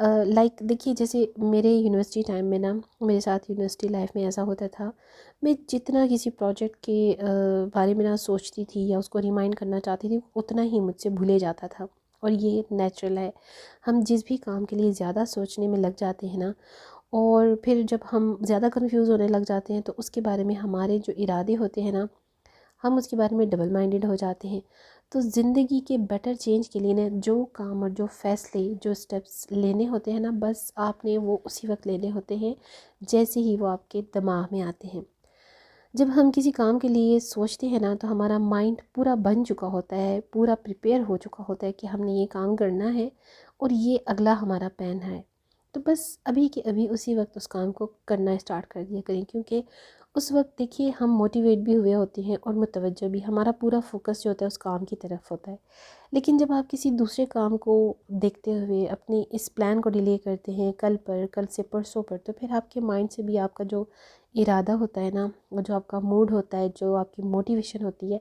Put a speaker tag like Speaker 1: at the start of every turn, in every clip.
Speaker 1: Like دیکھیے جیسے میرے یونیورسٹی ٹائم میں نا، میرے ساتھ یونیورسٹی لائف میں ایسا ہوتا تھا، میں جتنا کسی پروجیکٹ کے بارے میں نا سوچتی تھی یا اس کو ریمائنڈ کرنا چاہتی تھی، اتنا ہی مجھ سے بھولے جاتا تھا. اور یہ نیچرل ہے، ہم جس بھی کام کے لیے زیادہ سوچنے میں لگ جاتے ہیں نا، اور پھر جب ہم زیادہ کنفیوز ہونے لگ جاتے ہیں تو اس کے بارے میں ہمارے جو ارادے ہوتے ہیں نا، ہم اس کے بارے میں ڈبل مائنڈڈ ہو جاتے ہیں. تو زندگی کے بیٹر چینج کے لیے نا، جو کام اور جو فیصلے، جو سٹیپس لینے ہوتے ہیں نا، بس آپ نے وہ اسی وقت لینے ہوتے ہیں جیسے ہی وہ آپ کے دماغ میں آتے ہیں. جب ہم کسی کام کے لیے سوچتے ہیں نا، تو ہمارا مائنڈ پورا بن چکا ہوتا ہے، پورا پریپیئر ہو چکا ہوتا ہے کہ ہم نے یہ کام کرنا ہے اور یہ اگلا ہمارا پلان ہے. تو بس ابھی کے ابھی اسی وقت اس کام کو کرنا اسٹارٹ کر دیا کریں، کیونکہ اس وقت دیکھیے ہم موٹیویٹ بھی ہوئے ہوتے ہیں اور متوجہ بھی، ہمارا پورا فوکس جو ہوتا ہے اس کام کی طرف ہوتا ہے. لیکن جب آپ کسی دوسرے کام کو دیکھتے ہوئے اپنی اس پلان کو ڈیلے کرتے ہیں کل پر، کل سے پرسوں پر، تو پھر آپ کے مائنڈ سے بھی آپ کا جو ارادہ ہوتا ہے نا، اور جو آپ کا موڈ ہوتا ہے، جو آپ کی موٹیویشن ہوتی ہے،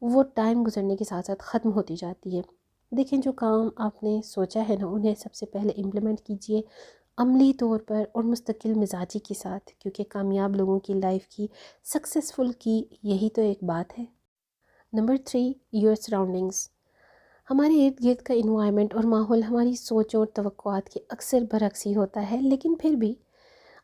Speaker 1: وہ ٹائم گزرنے کے ساتھ ساتھ ختم ہوتی جاتی ہے. دیکھیں جو کام آپ نے سوچا ہے نا، انہیں سب سے پہلے امپلیمنٹ کیجئے عملی طور پر اور مستقل مزاجی کے ساتھ، کیونکہ کامیاب لوگوں کی لائف کی، سکسیسفل کی یہی تو ایک بات ہے. Number 3، your surroundings. ہمارے ارد گرد کا انوائرمنٹ اور ماحول ہماری سوچوں اور توقعات کے اکثر برعکس ہی ہوتا ہے، لیکن پھر بھی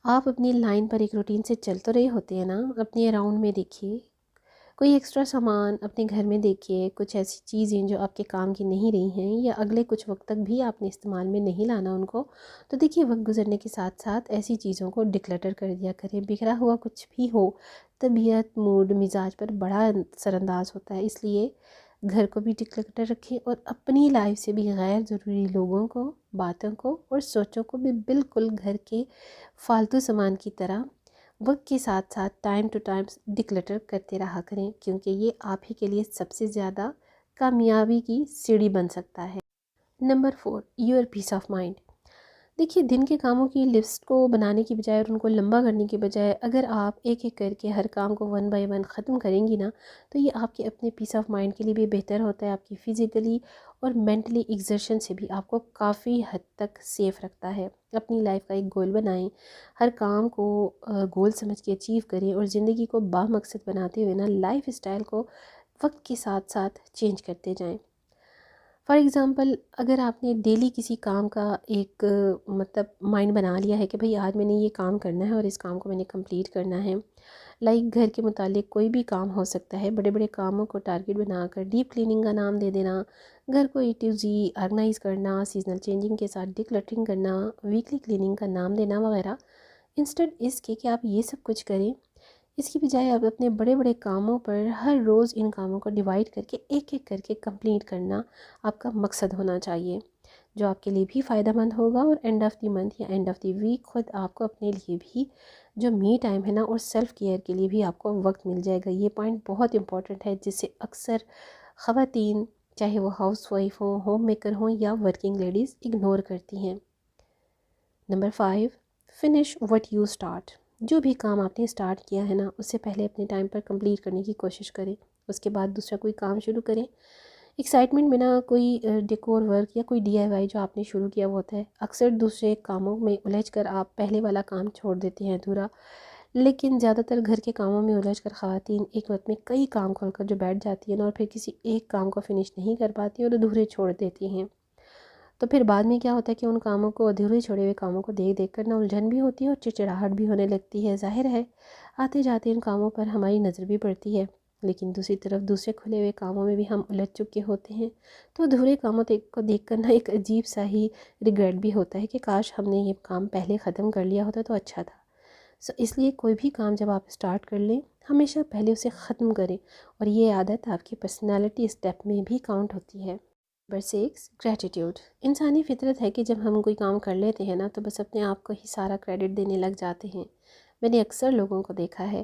Speaker 1: آپ اپنی لائن پر ایک روٹین سے چل تو رہے ہوتے ہیں نا. اپنے اراؤنڈ میں دیکھیے، کوئی ایکسٹرا سامان اپنے گھر میں دیکھیے، کچھ ایسی چیزیں جو آپ کے کام کی نہیں رہی ہیں یا اگلے کچھ وقت تک بھی آپ نے استعمال میں نہیں لانا ان کو. تو دیکھیے وقت گزرنے کے ساتھ ساتھ ایسی چیزوں کو ڈکلٹر کر دیا کریں. بکھرا ہوا کچھ بھی ہو، طبیعت، موڈ، مزاج پر بڑا اثر انداز ہوتا ہے. اس لیے گھر کو بھی ڈکلٹر رکھیں اور اپنی لائف سے بھی غیر ضروری لوگوں کو، باتوں کو اور سوچوں کو بھی بالکل گھر کے فالتو سامان کی طرح وقت کے ساتھ ساتھ ٹائم ٹو ٹائم ڈکلٹر کرتے رہا کریں، کیونکہ یہ آپ ہی کے لیے سب سے زیادہ کامیابی کی سیڑھی بن سکتا ہے. Number 4، your peace of mind. دیکھیے دن کے کاموں کی لسٹ کو بنانے کی بجائے اور ان کو لمبا کرنے کی بجائے، اگر آپ ایک ایک کر کے ہر کام کو 1 بائی 1 ختم کریں گی نا، تو یہ آپ کے اپنے پیس آف مائنڈ کے لیے بھی بہتر ہوتا ہے. آپ کی فزیکلی اور مینٹلی ایگزرشن سے بھی آپ کو کافی حد تک سیف رکھتا ہے. اپنی لائف کا ایک گول بنائیں، ہر کام کو گول سمجھ کے اچیو کریں اور زندگی کو بامقصد بناتے ہوئے نا لائف اسٹائل کو وقت کے ساتھ ساتھ چینج کرتے جائیں. فار ایگزامپل، اگر آپ نے ڈیلی کسی کام کا ایک مطلب مائنڈ بنا لیا ہے کہ بھئی آج میں نے یہ کام کرنا ہے اور اس کام کو میں نے کمپلیٹ کرنا ہے، لائک گھر کے متعلق کوئی بھی کام ہو سکتا ہے، بڑے بڑے کاموں کو ٹارگٹ بنا کر ڈیپ کلیننگ کا نام دے دینا، گھر کو A to Z آرگنائز کرنا، سیزنل چینجنگ کے ساتھ ڈکلٹرنگ کرنا، ویکلی کلیننگ کا نام دینا وغیرہ. انسٹنٹ اس کے کہ آپ یہ سب کچھ کریں، اس کی بجائے آپ اپنے بڑے بڑے کاموں پر ہر روز ان کاموں کو ڈیوائڈ کر کے ایک ایک کر کے کمپلیٹ کرنا آپ کا مقصد ہونا چاہیے، جو آپ کے لیے بھی فائدہ مند ہوگا. اور اینڈ آف دی منتھ یا اینڈ آف دی ویک خود آپ کو اپنے لیے بھی جو می ٹائم ہے نا اور سیلف کیئر کے لیے بھی آپ کو وقت مل جائے گا. یہ پوائنٹ بہت امپورٹنٹ ہے، جس سے اکثر خواتین، چاہے وہ ہاؤس وائف ہوں، ہوم میکر ہوں یا ورکنگ لیڈیز، اگنور کرتی ہیں. Number 5، finish what you start. جو بھی کام آپ نے اسٹارٹ کیا ہے نا، اس سے پہلے اپنے ٹائم پر کمپلیٹ کرنے کی کوشش کریں. اس کے بعد دوسرا کوئی کام شروع کریں. ایکسائٹمنٹ میں نا کوئی ڈیکور ورک یا کوئی DIY جو آپ نے شروع کیا وہ ہوتا ہے. اکثر دوسرے کاموں میں الجھ کر آپ پہلے والا کام چھوڑ دیتے ہیں ادھورا. لیکن زیادہ تر گھر کے کاموں میں الجھ کر خواتین ایک وقت میں کئی کام کھول کر جو بیٹھ جاتی ہیں نا، اور پھر کسی ایک کام کو فنش نہیں کر پاتی اور ادھورے چھوڑ دیتی ہیں. تو پھر بعد میں کیا ہوتا ہے کہ ان کاموں کو، ادھورے چھوڑے ہوئے کاموں کو دیکھ دیکھ کر نہ الجھن بھی ہوتی ہے اور چڑچڑاہٹ بھی ہونے لگتی ہے. ظاہر ہے آتے جاتے ان کاموں پر ہماری نظر بھی پڑتی ہے، لیکن دوسری طرف دوسرے کھلے ہوئے کاموں میں بھی ہم الجھ چکے ہوتے ہیں. تو ادھورے کاموں کو دیکھ کر نا ایک عجیب سا ہی ریگریٹ بھی ہوتا ہے کہ کاش ہم نے یہ کام پہلے ختم کر لیا ہوتا تو اچھا تھا. اس لیے کوئی بھی کام جب آپ اسٹارٹ کر لیں، ہمیشہ پہلے اسے ختم کریں، اور یہ عادت آپ کی پرسنالٹی اسٹیپ میں بھی کاؤنٹ ہوتی ہے. Number 6، gratitude. انسانی فطرت ہے کہ جب ہم کوئی کام کر لیتے ہیں نا، تو بس اپنے آپ کو ہی سارا کریڈٹ دینے لگ جاتے ہیں. میں نے اکثر لوگوں کو دیکھا ہے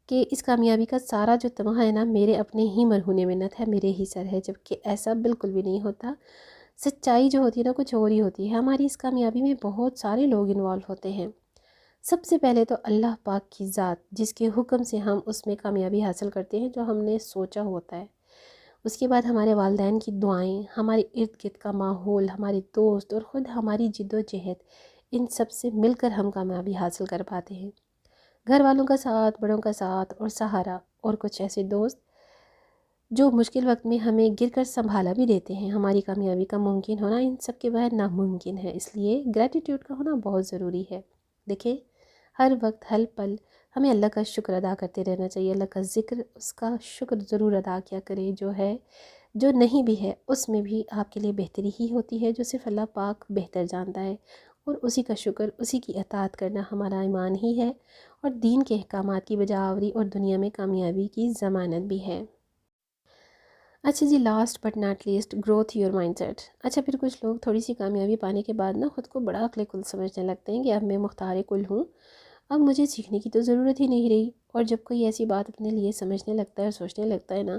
Speaker 1: کہ اس کامیابی کا سارا جو تمغہ ہے نا میرے اپنے ہی مرہون منت ہے، میرے ہی سر ہے، جبکہ ایسا بالکل بھی نہیں ہوتا. سچائی جو ہوتی ہے نا کچھ اور ہی ہوتی ہے. ہماری اس کامیابی میں بہت سارے لوگ انوالو ہوتے ہیں. سب سے پہلے تو اللہ پاک کی ذات، جس کے حکم سے ہم اس میں کامیابی حاصل کرتے ہیں جو ہم نے سوچا ہوتا ہے. اس کے بعد ہمارے والدین کی دعائیں، ہمارے ارد گرد کا ماحول، ہمارے دوست اور خود ہماری جد و جہد، ان سب سے مل کر ہم کامیابی حاصل کر پاتے ہیں۔ گھر والوں کا ساتھ، بڑوں کا ساتھ اور سہارا، اور کچھ ایسے دوست جو مشکل وقت میں ہمیں گر کر سنبھالا بھی دیتے ہیں۔ ہماری کامیابی کا ممکن ہونا ان سب کے بغیر ناممکن ہے، اس لیے گریٹیٹیوڈ کا ہونا بہت ضروری ہے۔ دیکھیں، ہر وقت ہر پل ہمیں اللہ کا شکر ادا کرتے رہنا چاہیے، اللہ کا ذکر، اس کا شکر ضرور ادا کیا کرے۔ جو ہے، جو نہیں بھی ہے، اس میں بھی آپ کے لیے بہتری ہی ہوتی ہے، جو صرف اللہ پاک بہتر جانتا ہے، اور اسی کا شکر، اسی کی اطاعت کرنا ہمارا ایمان ہی ہے، اور دین کے احکامات کی بجا آوری اور دنیا میں کامیابی کی ضمانت بھی ہے۔ اچھا جی، last but not least, growth your mindset. اچھا، پھر کچھ لوگ تھوڑی سی کامیابی پانے کے بعد نا خود کو بڑا عقل کل سمجھنے لگتے ہیں کہ اب میں مختار کل ہوں، اب مجھے سیکھنے کی تو ضرورت ہی نہیں رہی۔ اور جب کوئی ایسی بات اپنے لیے سمجھنے لگتا ہے اور سوچنے لگتا ہے نا،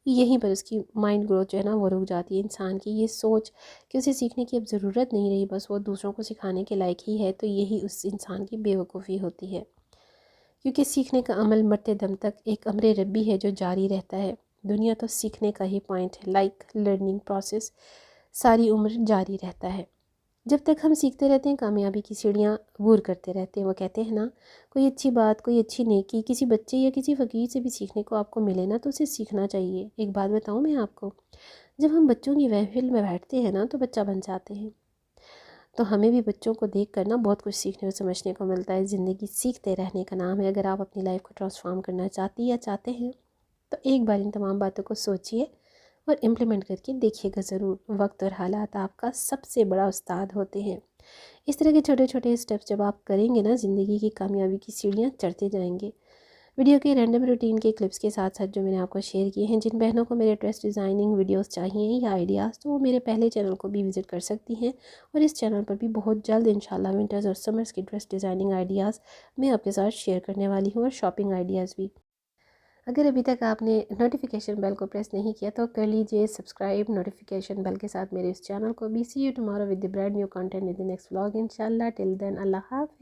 Speaker 1: یہیں پر اس کی مائنڈ گروتھ جو ہے نا وہ رک جاتی ہے۔ انسان کی یہ سوچ کہ اسے سیکھنے کی اب ضرورت نہیں رہی، بس وہ دوسروں کو سکھانے کے لائق ہی ہے، تو یہی اس انسان کی بے وقوفی ہوتی ہے، کیونکہ سیکھنے کا عمل مرتے دم تک ایک امر ربی ہے جو جاری رہتا ہے۔ دنیا تو سیکھنے کا ہی پوائنٹ ہے، لائک لرننگ پروسیس ساری عمر جاری رہتا ہے۔ جب تک ہم سیکھتے رہتے ہیں، کامیابی کی سیڑھیاں عبور کرتے رہتے ہیں۔ وہ کہتے ہیں نا، کوئی اچھی بات، کوئی اچھی نیکی کسی بچے یا کسی فقیر سے بھی سیکھنے کو آپ کو ملے نا، تو اسے سیکھنا چاہیے۔ ایک بات بتاؤں میں آپ کو، جب ہم بچوں کی محفل میں بیٹھتے ہیں نا تو بچہ بن جاتے ہیں، تو ہمیں بھی بچوں کو دیکھ کر نا بہت کچھ سیکھنے اور سمجھنے کو ملتا ہے۔ زندگی سیکھتے رہنے کا نام ہے۔ اگر آپ اپنی لائف کو ٹرانسفارم کرنا چاہتی یا چاہتے ہیں تو ایک بار ان تمام باتوں کو سوچئے اور امپلیمنٹ کر کے دیکھیے گا ضرور۔ وقت اور حالات آپ کا سب سے بڑا استاد ہوتے ہیں۔ اس طرح کے چھوٹے چھوٹے اسٹیپس جب آپ کریں گے نا، زندگی کی کامیابی کی سیڑھیاں چڑھتے جائیں گے۔ ویڈیو کے رینڈم روٹین کے کلپس کے ساتھ ساتھ جو میں نے آپ کو شیئر کیے ہیں، جن بہنوں کو میرے ڈریس ڈیزائننگ ویڈیوز چاہیے یا آئیڈیاز، تو وہ میرے پہلے چینل کو بھی وزٹ کر سکتی ہیں، اور اس چینل پر بھی بہت جلد انشاءاللہ ونٹرز اور سمرز کی ڈریس ڈیزائننگ آئیڈیاز میں آپ کے ساتھ شیئر کرنے والی ہوں، اور شاپنگ آئیڈیاز بھی۔ اگر ابھی تک آپ نے نوٹیفیکیشن بیل کو پریس نہیں کیا تو کر لیجئے سبسکرائب نوٹیفیکیشن بیل کے ساتھ میرے اس چینل کو بھی۔ See you tomorrow with the brand new content in the next vlog انشاءاللہ۔ ٹل دین، اللہ حافظ۔